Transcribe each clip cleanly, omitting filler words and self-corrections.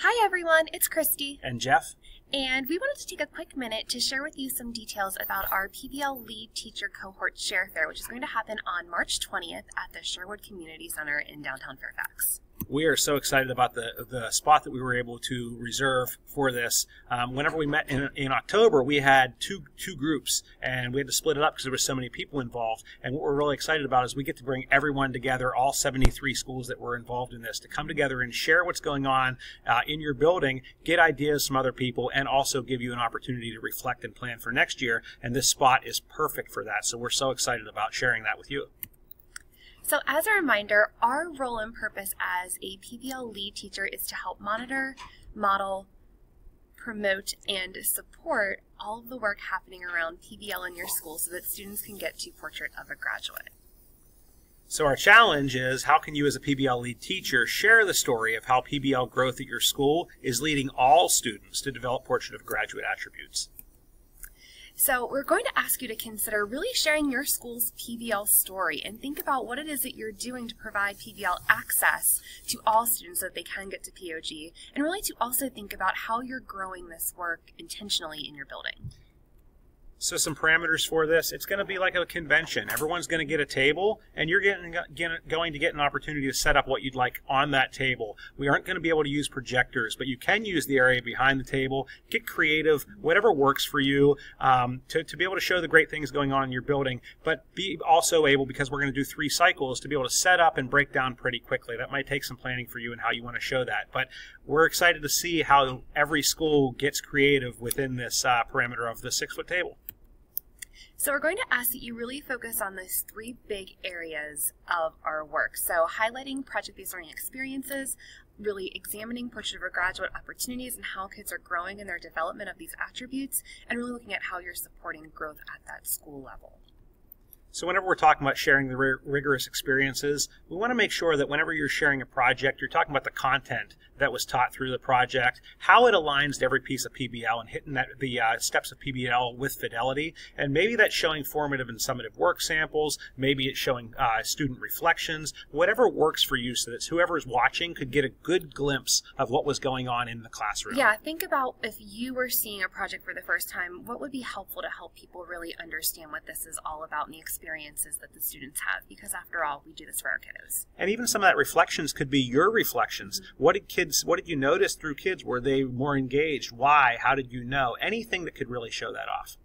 Hi everyone, it's Christy. And Jeff. And we wanted to take a quick minute to share with you some details about our PBL Lead Teacher Cohort Share Fair, which is going to happen on March 20th at the Sherwood Community Center in downtown Fairfax. We are so excited about the spot that we were able to reserve for this. Whenever we met in October, we had two groups, and we had to split it up because there were so many people involved. And what we're really excited about is we get to bring everyone together, all 73 schools that were involved in this, to come together and share what's going on in your building, get ideas from other people, and also give you an opportunity to reflect and plan for next year. And this spot is perfect for that. So we're so excited about sharing that with you. So as a reminder, our role and purpose as a PBL lead teacher is to help monitor, model, promote, and support all of the work happening around PBL in your school so that students can get to Portrait of a Graduate. So our challenge is, how can you as a PBL lead teacher share the story of how PBL growth at your school is leading all students to develop Portrait of a Graduate attributes? So we're going to ask you to consider really sharing your school's PBL story and think about what it is that you're doing to provide PBL access to all students so that they can get to POG, and really to also think about how you're growing this work intentionally in your building. So some parameters for this: it's going to be like a convention. Everyone's going to get a table, and you're going to get an opportunity to set up what you'd like on that table. We aren't going to be able to use projectors, but you can use the area behind the table. Get creative, whatever works for you, to be able to show the great things going on in your building, but be also able, because we're going to do 3 cycles, to be able to set up and break down pretty quickly. That might take some planning for you and how you want to show that, but we're excited to see how every school gets creative within this parameter of the 6-foot table. So we're going to ask that you really focus on those 3 big areas of our work. So highlighting project-based learning experiences, really examining Portrait of a Graduate opportunities and how kids are growing in their development of these attributes, and really looking at how you're supporting growth at that school level. So whenever we're talking about sharing the rigorous experiences, we want to make sure that whenever you're sharing a project, you're talking about the content that was taught through the project, how it aligns to every piece of PBL, and hitting the steps of PBL with fidelity. And maybe that's showing formative and summative work samples, maybe it's showing student reflections, whatever works for you, so that whoever's watching could get a good glimpse of what was going on in the classroom. Yeah, think about if you were seeing a project for the first time, what would be helpful to help people really understand what this is all about and the experiences that the students have, because after all, we do this for our kiddos. And even some of that reflections could be your reflections. Mm-hmm. What did you notice through kids? Were they more engaged? Why? How did you know? Anything that could really show that off.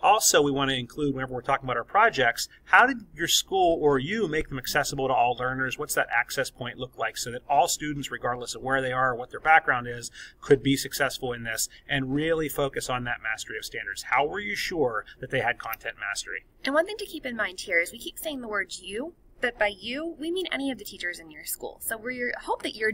Also, we want to include, whenever we're talking about our projects, how did your school or you make them accessible to all learners? What's that access point look like so that all students, regardless of where they are or what their background is, could be successful in this, and really focus on that mastery of standards? How were you sure that they had content mastery? And one thing to keep in mind here is we keep saying the word you, but by you, we mean any of the teachers in your school. So we hope that you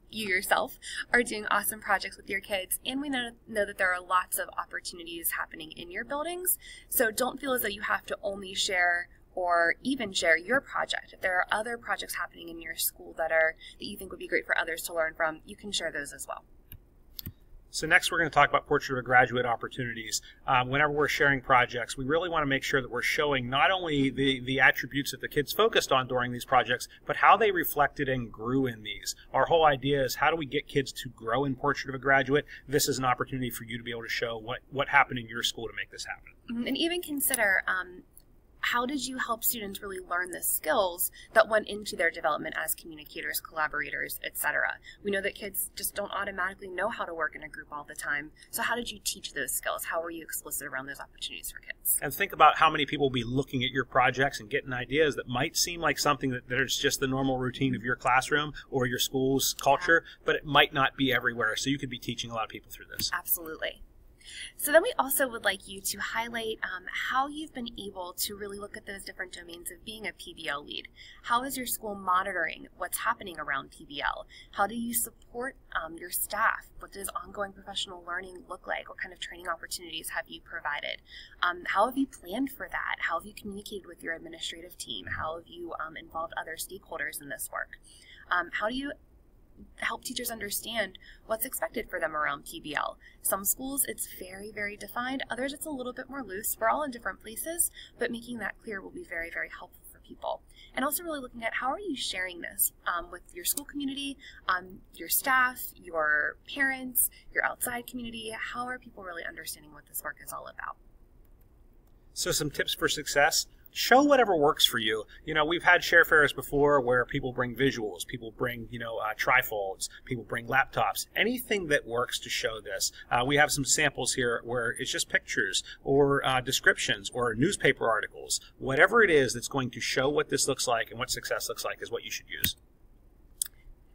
yourself are doing awesome projects with your kids, and we know that there are lots of opportunities happening in your buildings. So don't feel as though you have to only share or even share your project. If there are other projects happening in your school that you think would be great for others to learn from, you can share those as well. So next we're going to talk about Portrait of a Graduate opportunities. Whenever we're sharing projects, we really want to make sure that we're showing not only the attributes that the kids focused on during these projects, but how they reflected and grew in these. Our whole idea is, how do we get kids to grow in Portrait of a Graduate? This is an opportunity for you to be able to show what happened in your school to make this happen. And even consider, how did you help students really learn the skills that went into their development as communicators, collaborators, etc.? We know that kids just don't automatically know how to work in a group all the time. So how did you teach those skills? How were you explicit around those opportunities for kids? And think about how many people will be looking at your projects and getting ideas that might seem like something that is just the normal routine of your classroom or your school's culture, but it might not be everywhere. So you could be teaching a lot of people through this. Absolutely. So then we also would like you to highlight how you've been able to really look at those different domains of being a PBL lead. How is your school monitoring what's happening around PBL? How do you support your staff? What does ongoing professional learning look like? What kind of training opportunities have you provided? How have you planned for that? How have you communicated with your administrative team? How have you involved other stakeholders in this work? How do you help teachers understand what's expected for them around PBL? Some schools it's very, very defined. Others it's a little bit more loose. We're all in different places, but making that clear will be very, very helpful for people. And also really looking at how are you sharing this with your school community, your staff, your parents, your outside community. How are people really understanding what this work is all about? So some tips for success. Show whatever works for you. We've had share fairs before where people bring visuals, people bring, trifolds, people bring laptops, anything that works to show this. We have some samples here where it's just pictures or descriptions or newspaper articles. Whatever it is that's going to show what this looks like and what success looks like is what you should use.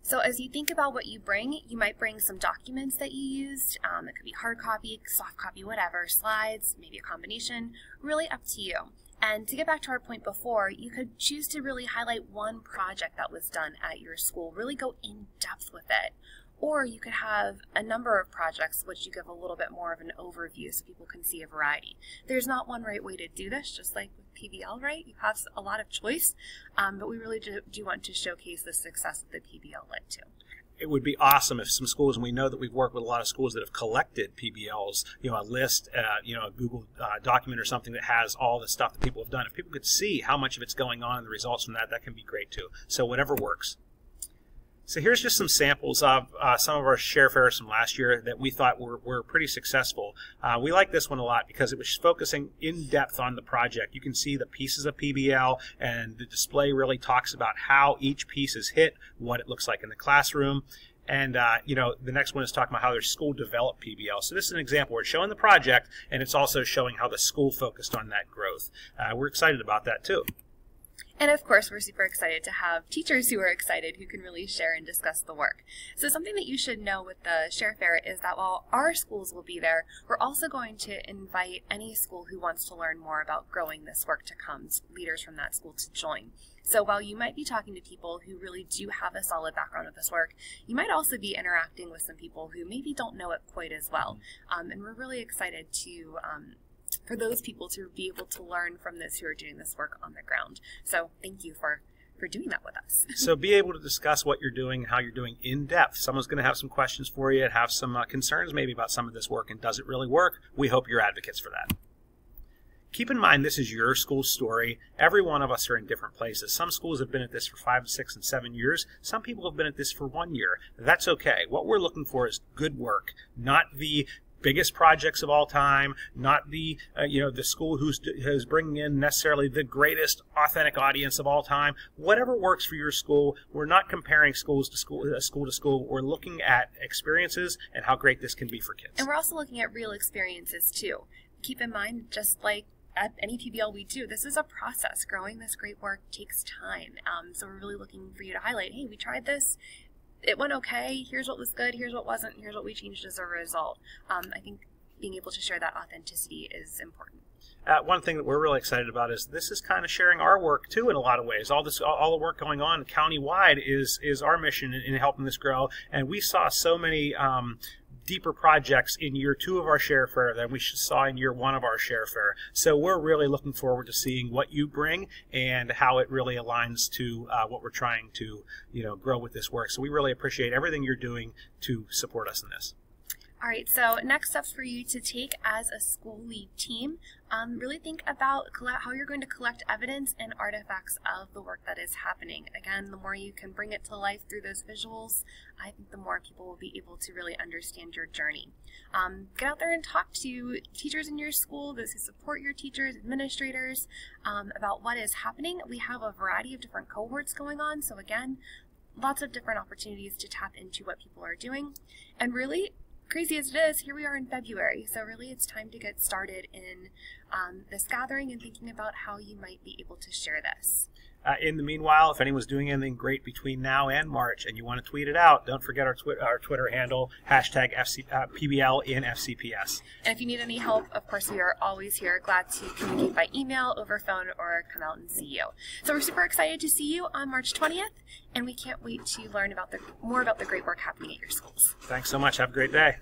So as you think about what you bring, you might bring some documents that you used. It could be hard copy, soft copy, whatever, slides, maybe a combination, really up to you. And to get back to our point before, you could choose to really highlight one project that was done at your school, really go in depth with it. Or you could have a number of projects which you give a little bit more of an overview so people can see a variety. There's not one right way to do this, just like with PBL, right? You have a lot of choice, but we really do want to showcase the success that the PBL led to. It would be awesome if some schools, and we know that we've worked with a lot of schools that have collected PBLs, a list, a Google document or something that has all the stuff that people have done. If people could see how much of it's going on and the results from that, that can be great too. So whatever works. So here's just some samples of some of our share fairs from last year that we thought were pretty successful. We like this one a lot because it was focusing in depth on the project. You can see the pieces of PBL, and the display really talks about how each piece is hit, what it looks like in the classroom. And, the next one is talking about how their school developed PBL. So this is an example where it's showing the project, and it's also showing how the school focused on that growth. We're excited about that too. And of course, we're super excited to have teachers who are excited, who can really share and discuss the work. So something that you should know with the Share Fair is that while our schools will be there, we're also going to invite any school who wants to learn more about growing this work to come, leaders from that school to join. So while you might be talking to people who really do have a solid background of this work, you might also be interacting with some people who maybe don't know it quite as well. And we're really excited to for those people to be able to learn from those who are doing this work on the ground. So thank you for doing that with us. So be able to discuss what you're doing, how you're doing in depth. Someone's going to have some questions for you and have some concerns maybe about some of this work, and does it really work? We hope you're advocates for that. Keep in mind, this is your school story. Every one of us are in different places. Some schools have been at this for 5, 6, and 7 years. Some people have been at this for 1 year. That's okay. What we're looking for is good work, not the biggest projects of all time, not the the school who's bringing in necessarily the greatest authentic audience of all time. Whatever works for your school. We're not comparing schools to school to school. We're looking at experiences and how great this can be for kids. And we're also looking at real experiences too. Keep in mind, just like at any PBL we do, this is a process. Growing this great work takes time. So we're really looking for you to highlight, hey, we tried this. It went okay. Here's what was good. Here's what wasn't. Here's what we changed as a result. I think being able to share that authenticity is important. One thing that we're really excited about is this is kind of sharing our work too in a lot of ways. All the work going on countywide is our mission in helping this grow. And we saw so many deeper projects in year 2 of our share fair than we saw in year 1 of our share fair. So we're really looking forward to seeing what you bring and how it really aligns to what we're trying to grow with this work. So we really appreciate everything you're doing to support us in this. All right, so next steps for you to take as a school lead team, really think about how you're going to collect evidence and artifacts of the work that is happening. Again, the more you can bring it to life through those visuals, I think the more people will be able to really understand your journey. Get out there and talk to teachers in your school, those who support your teachers, administrators, about what is happening. We have a variety of different cohorts going on, so again, lots of different opportunities to tap into what people are doing. And really, crazy as it is, here we are in February, so really it's time to get started in this gathering and thinking about how you might be able to share this. In the meanwhile, if anyone's doing anything great between now and March and you want to tweet it out, don't forget our Twitter handle, hashtag PBL in FCPS. And if you need any help, of course, we are always here, glad to communicate by email, over phone, or come out and see you. So we're super excited to see you on March 20th, and we can't wait to learn more about the great work happening at your schools. Thanks so much. Have a great day.